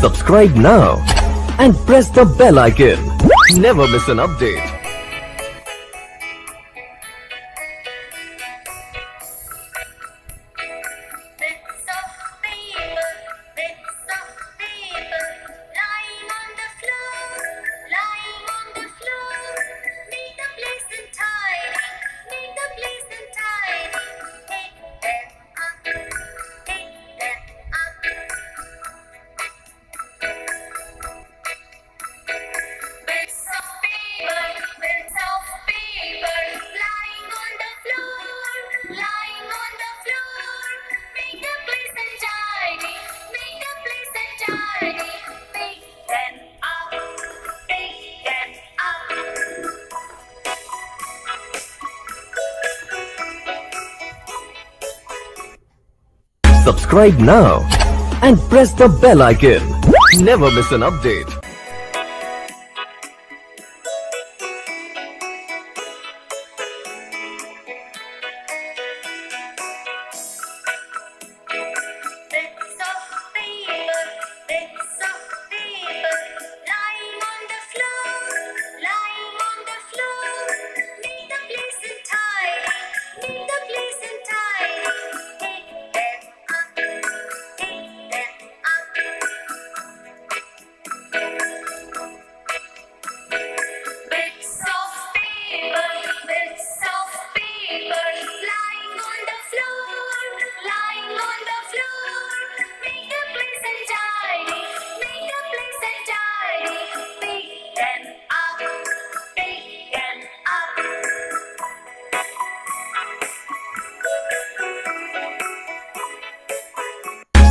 Subscribe now and press the bell icon. Never miss an update. Subscribe now and press the bell icon. Never miss an update.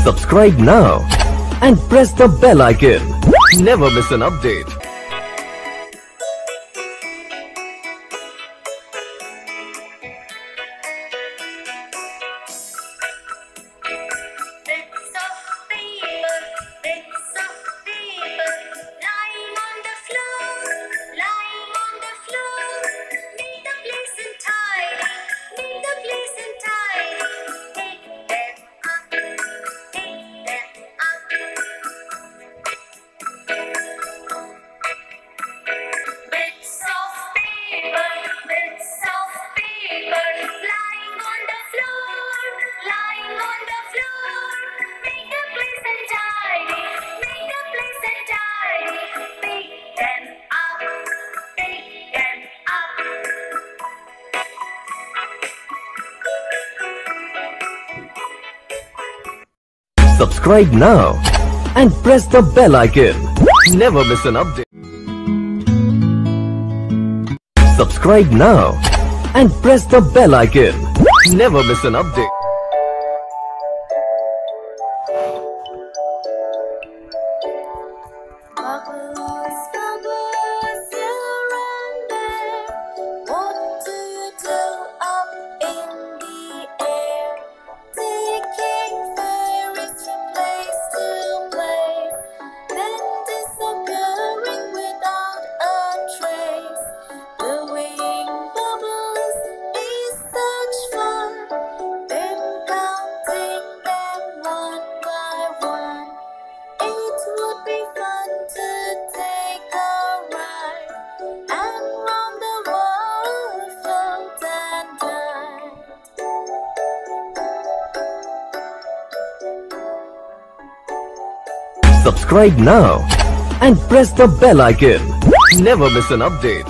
Subscribe now and press the bell icon. Never miss an update. Subscribe now and press the bell icon. Never miss an update. Subscribe now and press the bell icon. Never miss an update. Subscribe now and press the bell icon. Never miss an update.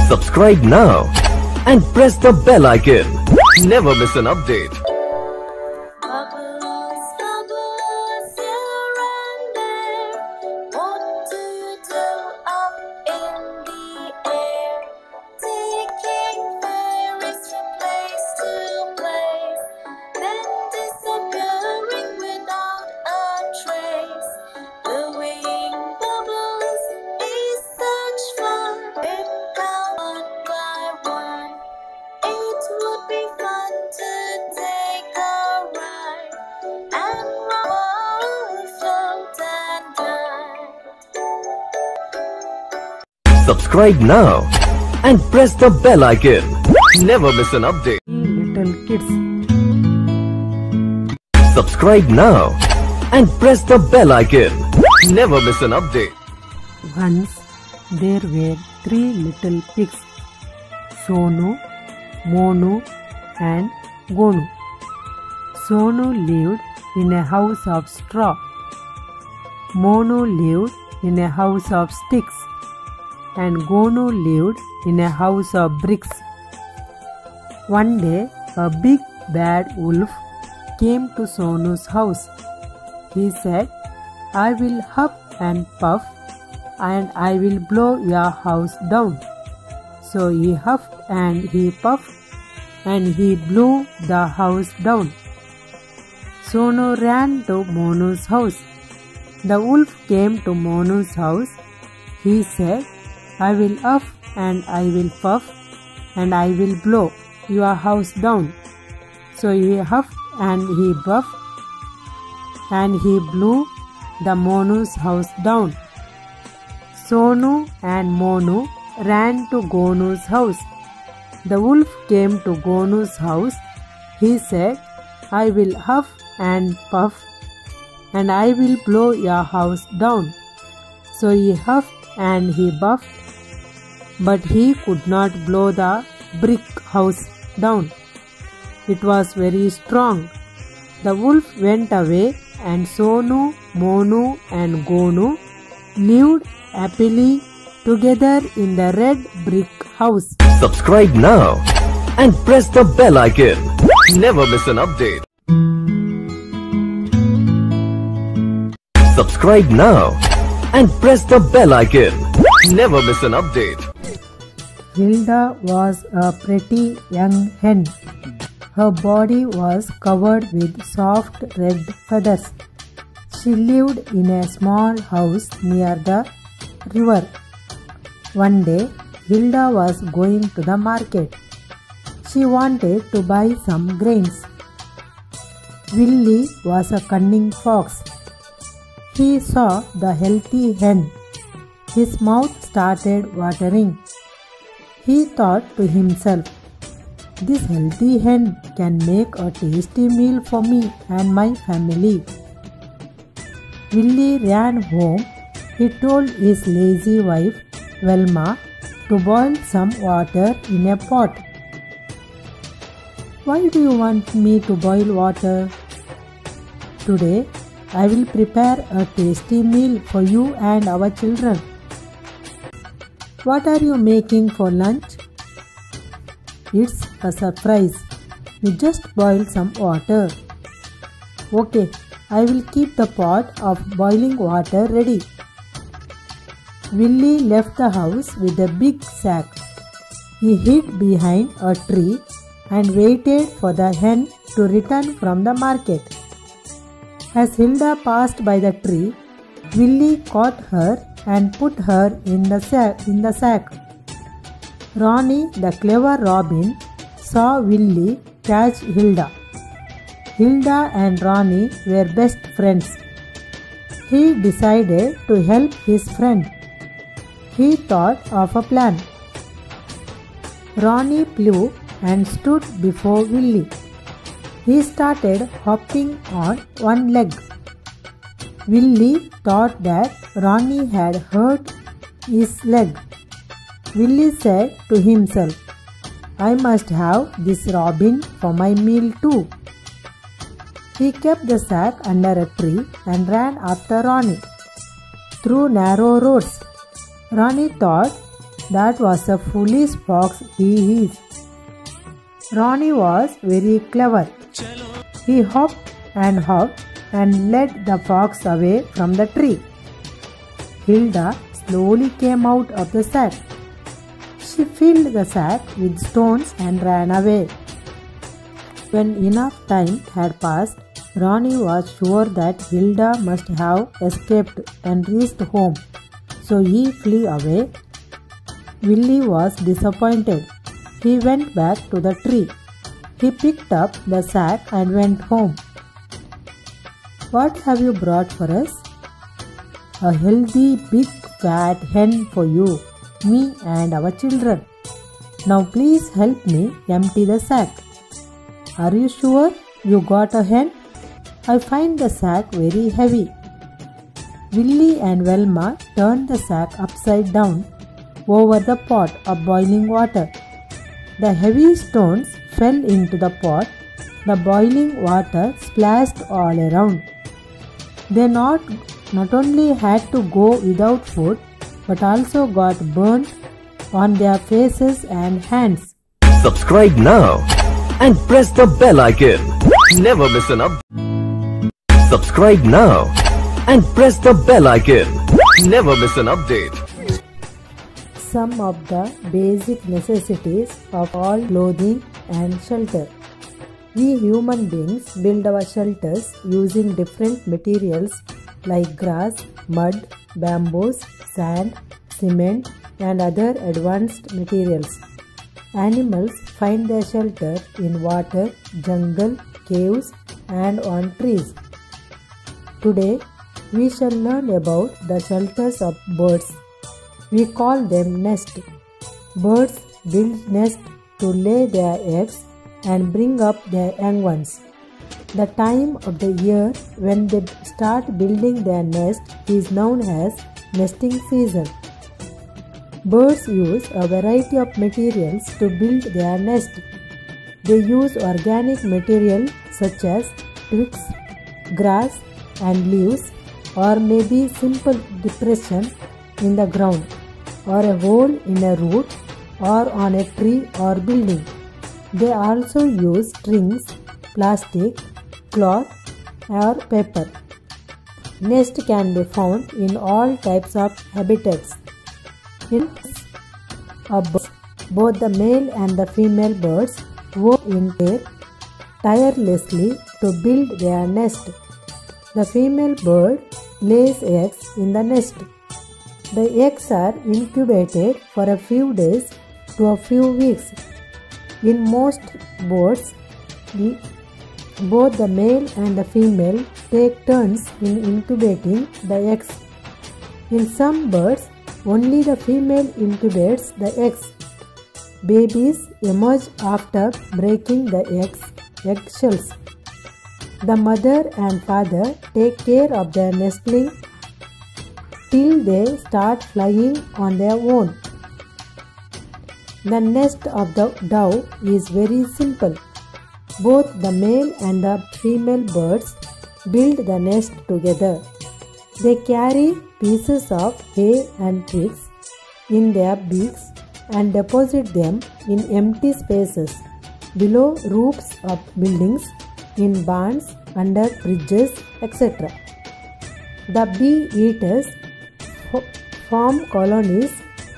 Subscribe now and press the bell icon. Never miss an update. Bubbles, bubbles, here and there. What do you do up in the air? Taking ferries from place to place, then disappearing without a trace. Blowing bubbles is such fun. It comes one by one. It would be fun to take a ride and roll, float and glide. Subscribe now and press the bell icon. Never miss an update. Little kids. Subscribe now and press the bell icon. Never miss an update. Once there were 3 little pigs, Sonu, Monu and Gonu. Sonu lived in a house of straw. Monu lived in a house of sticks, and Gonu lived in a house of bricks. One day a big bad wolf came to Sonu's house. He said, "I will huff and puff and I will blow your house down." So he huffed and he puffed and he blew the house down. Sonu ran to Monu's house. The wolf came to Monu's house. He said, "I will huff and I will puff and I will blow your house down." So he huffed and he puffed and he blew the Monu's house down. Sonu and Monu ran to Gonu's house. The wolf came to Gonu's house. He said, "I will huff and puff and I will blow your house down." So he huffed and he puffed, but he could not blow the brick house down. It was very strong. The wolf went away and Sonu, Monu and Gonu lived happily together in the red brick house. Subscribe now and press the bell icon. Never miss an update. Subscribe now and press the bell icon. Never miss an update. Hilda was a pretty young hen. Her body was covered with soft red feathers. She lived in a small house near the river. One day, Hilda was going to the market. She wanted to buy some grains. Willie was a cunning fox. He saw the healthy hen. His mouth started watering. He thought to himself, "This healthy hen can make a tasty meal for me and my family." Willie ran home. He told his lazy wife, Velma, to boil some water in a pot. "Why do you want me to boil water?" "Today I will prepare a tasty meal for you and our children." "What are you making for lunch?" "It's a surprise. You just boil some water." "Okay, I will keep the pot of boiling water ready." Willie left the house with a big sack. He hid behind a tree and waited for the hen to return from the market. As Hilda passed by the tree, Willie caught her and put her in the sack. Ronnie, the clever Robin, saw Willie catch Hilda. Hilda and Ronnie were best friends. He decided to help his friend. He thought of a plan. Ronnie flew and stood before Willie. He started hopping on one leg. Willie thought that Ronnie had hurt his leg. Willie said to himself, "I must have this Robin for my meal too." He kept the sack under a tree and ran after Ronnie. Through narrow roads, Ronnie thought that was a foolish fox he is. Ronnie was very clever. He hopped and led the fox away from the tree. Hilda slowly came out of the sack. She filled the sack with stones and ran away. When enough time had passed, Ronnie was sure that Hilda must have escaped and reached home, so he flew away. Willie was disappointed. He went back to the tree. He picked up the sack and went home. "What have you brought for us?" "A healthy, big, fat hen for you, me and our children. Now please help me empty the sack." "Are you sure you got a hen? I find the sack very heavy." Willie and Velma turned the sack upside down over the pot of boiling water. The heavy stones fell into the pot. The boiling water splashed all around. They not only had to go without food, but also got burnt on their faces and hands. Subscribe now and press the bell icon. Never miss an update. Subscribe now and press the bell icon. Never miss an update. Some of the basic necessities of all clothing and shelter. We human beings build our shelters using different materials like grass, mud, bamboos, sand, cement, and other advanced materials. Animals find their shelter in water, jungle, caves, and on trees. Today, we shall learn about the shelters of birds. We call them nest. Birds build nests to lay their eggs and bring up their young ones. The time of the year when they start building their nest is known as nesting season. Birds use a variety of materials to build their nest. They use organic material such as twigs, grass, and leaves, or maybe simple depression in the ground, or a hole in a root, or on a tree or building. They also use strings, plastic, cloth, or paper. Nest can be found in all types of habitats. In birds, both the male and the female birds work in pair tirelessly to build their nest. The female bird lays eggs in the nest. The eggs are incubated for a few days to a few weeks. In most birds, both the male and the female take turns in incubating the eggs. In some birds, only the female incubates the eggs. Babies emerge after breaking the eggshells. The mother and father take care of their nestling till they start flying on their own. The nest of the dove is very simple. Both the male and the female birds build the nest together. They carry pieces of hay and twigs in their beaks and deposit them in empty spaces below roofs of buildings, in barns, under bridges, etc. The bee eaters form colonies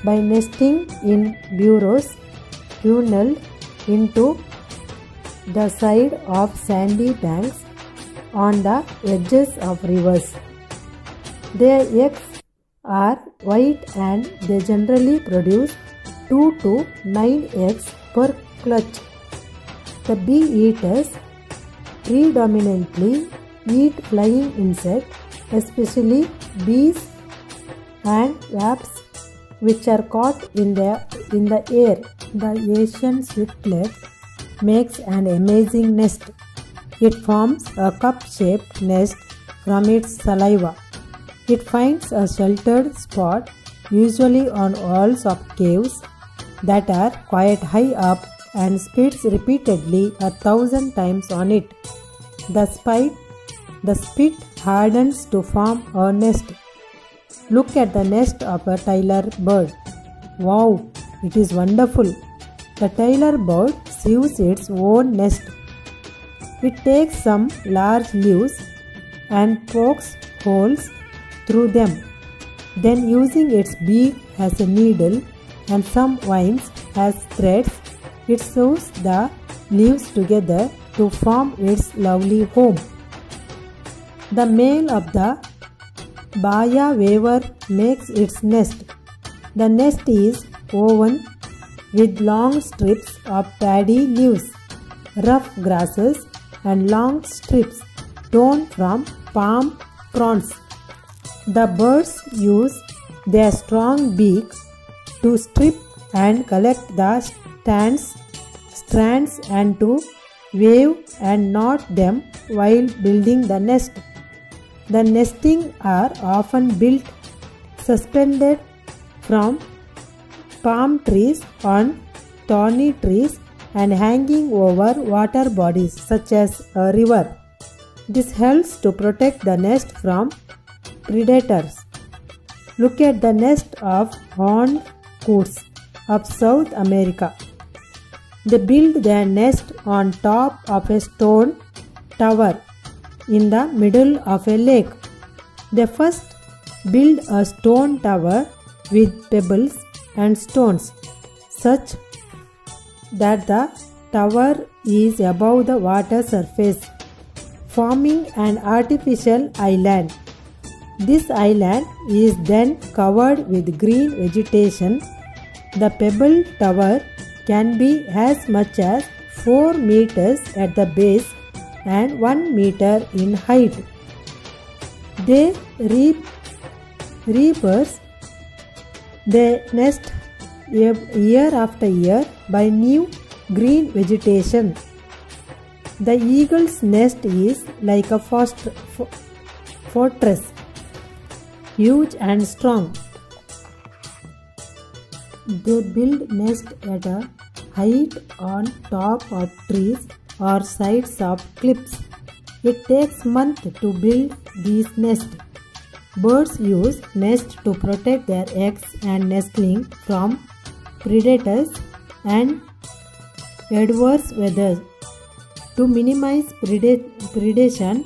by nesting in burrows tunneled into the side of sandy banks on the edges of rivers. Their eggs are white and they generally produce 2 to 9 eggs per clutch. The bee eaters predominantly eat flying insects, especially bees and wasps, which are caught in the air. The Asian swiftlet makes an amazing nest. It forms a cup-shaped nest from its saliva. It finds a sheltered spot, usually on walls of caves that are quite high up, and spits repeatedly 1,000 times on it. The spit hardens to form a nest. Look at the nest of a Tyler bird. Wow, it is wonderful. The Tyler bird use its own nest. It takes some large leaves and pokes holes through them. Then, using its beak as a needle and some vines as threads, it sews the leaves together to form its lovely home. The male of the Baya weaver makes its nest. The nest is woven with long strips of paddy leaves, rough grasses, and long strips torn from palm fronds. The birds use their strong beak to strip and collect the strands and to weave and knot them while building the nest. The nesting are often built suspended from palm trees on thorny trees and hanging over water bodies such as a river. This helps to protect the nest from predators. Look at the nest of horned coots of South America. They build their nest on top of a stone tower in the middle of a lake. They first build a stone tower with pebbles and stones such that the tower is above the water surface, forming an artificial island. This island is then covered with green vegetation. The pebble tower can be as much as 4 meters at the base and 1 meter in height. They reappears the nest year after year by new green vegetation. The eagle's nest is like a fortress, huge and strong. They build nest at a height on top of trees or sides of cliffs. It takes months to build these nests. Birds use nests to protect their eggs and nestlings from predators and adverse weather. To minimize predation,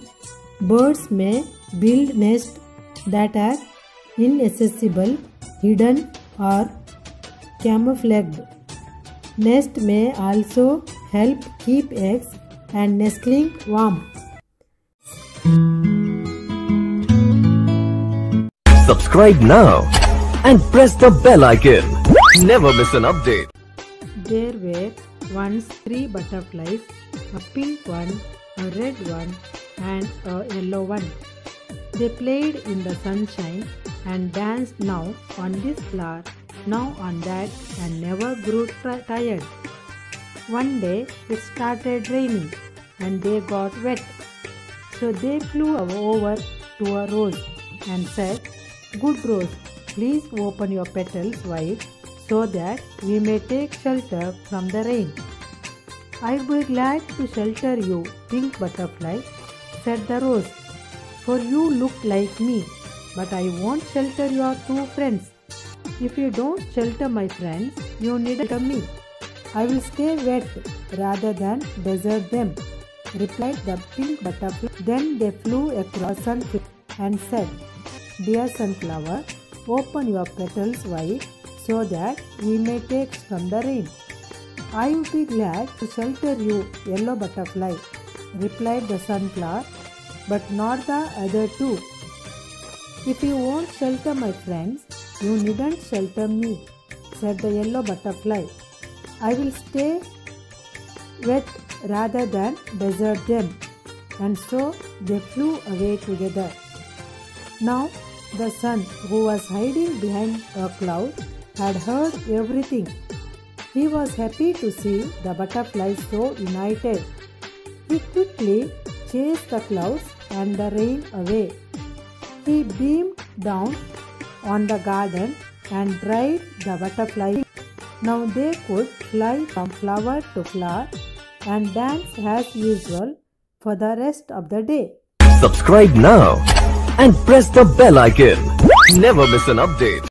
birds may build nests that are inaccessible, hidden, or camouflaged. Nest may also help keep eggs and nestling warm. Subscribe now and press the bell icon. Never miss an update. There were once 3 butterflies, a pink one, a red one, and a yellow one. They played in the sunshine and danced now on this flower, now on that, and never grew tired. One day it started raining and they got wet. So they flew over to a rose and said, "Good rose, please open your petals wide so that we may take shelter from the rain." "I'll be glad to shelter you, pink butterfly," said the rose, "for you look like me, but I won't shelter your 2 friends. If you don't shelter my friends, you needn't shelter me. I will stay wet rather than desert them," replied the pink butterfly. Then they flew across the sunflower and said, "Dear sunflower, open your petals wide so that we may take from the rain." "I would be glad to shelter you, yellow butterfly," replied the sunflower, "but not the other 2. If you won't shelter my friends, you needn't shelter me," said the yellow butterfly. "I will stay wet rather than desert them." And so they flew away together. Now the sun, who was hiding behind a cloud, had heard everything. He was happy to see the butterflies so united. He quickly chased the clouds and the rain away. He beamed down on the garden and dried the butterflies. Now they could fly from flower to flower and dance as usual for the rest of the day. Subscribe now and press the bell icon. Never miss an update.